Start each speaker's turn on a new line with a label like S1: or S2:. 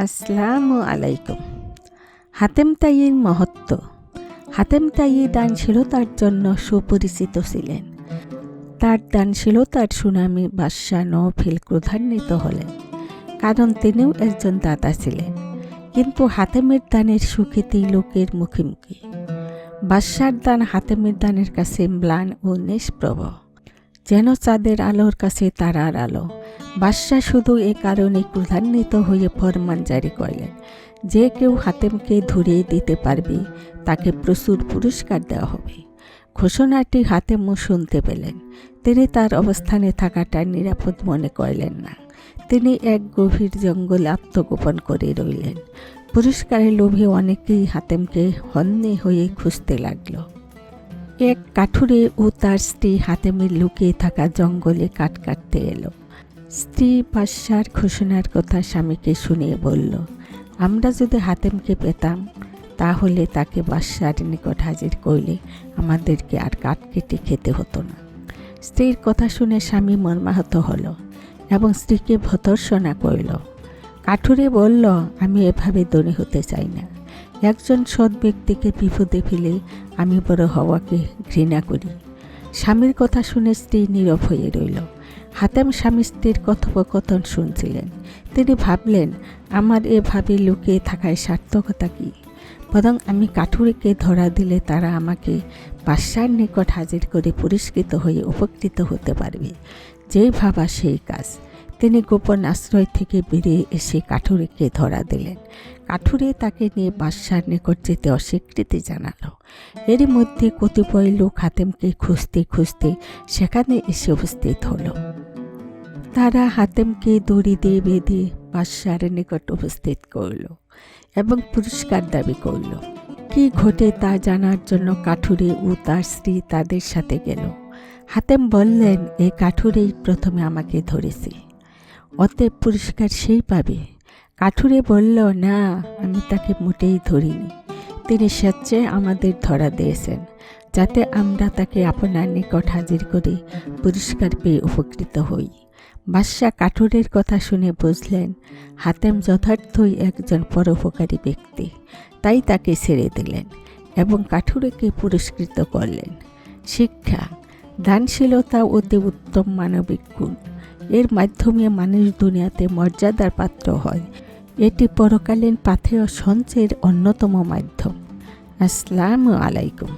S1: আসসালামু আলাইকুম। হাতেম তাইয়ের মহত্ব। হাতেম তাইয়ি দানশীলতার জন্য সুপরিচিত ছিলেন। তার দানশীলতার সুনামি বাদশাহ নওফিল ক্রোধান্বিত হলেন, কারণ তিনিও একজন দাতা ছিলেন। কিন্তু হাতেমের দানের সুখ্যাতি লোকের মুখে মুখে। বাদশার দান হাতেমের দানের কাছে ম্লান ও নিষ্প্রভ, যেন চাঁদের আলোর কাছে তারার আলো। বাদশাহ শুধু এ কারণে ক্রোধান্বিত হয়ে ফরমান জারি করলেন, যে কেউ হাতেমকে ধরিয়ে দিতে পারবে তাকে প্রচুর পুরস্কার দেওয়া হবে। ঘোষণাটি হাতেমও শুনতে পেলেন। তিনি তার অবস্থানে থাকাটা নিরাপদ মনে করলেন না। তিনি এক গভীর জঙ্গলে আত্মগোপন করে রইলেন। পুরস্কারের লোভে অনেকেই হাতেমকে হন্যে হয়ে খুঁজতে লাগলো। এক কাঠুরে ও তার স্ত্রী হাতেমের লুকিয়ে থাকা জঙ্গলে কাঠ কাটতে এলো। স্ত্রী বাদশার ঘোষণার কথা স্বামীকে শুনিয়ে বলল, আমরা যদি হাতেমকে পেতাম তাহলে তাকে বাদশার নিকট হাজির করলে আমাদেরকে আর কাঠ কেটে খেতে হতো না। স্ত্রীর কথা শুনে স্বামী মর্মাহত হলো এবং স্ত্রীকে ভর্ৎসনা করল। কাঠুরে বলল, আমি এভাবে ধনী হতে চাই না। একজন সৎ ব্যক্তিকে বিপদে ফেলে আমি বড় হওয়াকে ঘৃণা করি। স্বামীর কথা শুনে স্ত্রী নীরব হয়ে রইল। হাতেম স্বামী স্ত্রীর কথোপকথন শুনছিলেন। তিনি ভাবলেন, আমার এভাবে লুকিয়ে থাকায় সার্থকতা কী? বরং আমি কাঠুরেকে ধরা দিলে তারা আমাকে বাদশার নিকট হাজির করে পুরস্কৃত হয়ে উপকৃত হতে পারবে। যেই ভাবা সেই কাজ। তিনি গোপন আশ্রয় থেকে বেরিয়ে এসে কাঠুরেকে ধরা দিলেন। কাঠুরে তাকে নিয়ে বাদশার নিকট যেতে অস্বীকৃতি জানালো। এরই মধ্যে কতিপয় লোক হাতেমকে খুঁজতে খুঁজতে সেখানে এসে উপস্থিত হলো। তারা হাতেমকে দড়ি দিয়ে বেঁধে বাদশার নিকট উপস্থিত করল এবং পুরস্কার দাবি করল। কি ঘটে তা জানার জন্য কাঠুরে ও তার স্ত্রী তাদের সাথে গেল। হাতেম বললেন, এই কাঠুরেই প্রথমে আমাকে ধরেছে, অতএব পুরস্কার সেই পাবে। কাঠুরে বলল, না, আমি তাকে মোটেই ধরিনি। তিনি স্বেচ্ছায় আমাদের ধরা দিয়েছেন, যাতে আমরা তাকে আপনার নিকট হাজির করে পুরস্কার পেয়ে উপকৃত হই। বাদশাহ কাঠুরের কথা শুনে বুঝলেন হাতেম যথার্থই একজন পরোপকারী ব্যক্তি, তাই তাকে ছেড়ে দিলেন এবং কাঠুরেকে পুরস্কৃত করলেন। শিক্ষা: দানশীলতা অতি উত্তম মানবিক গুণ। এর মাধ্যমে মানুষ দুনিয়াতে মর্যাদার পাত্র হয়। এটি পরকালীন পাথেয় সঞ্চয়ের অন্যতম মাধ্যম। আসসালামু আলাইকুম।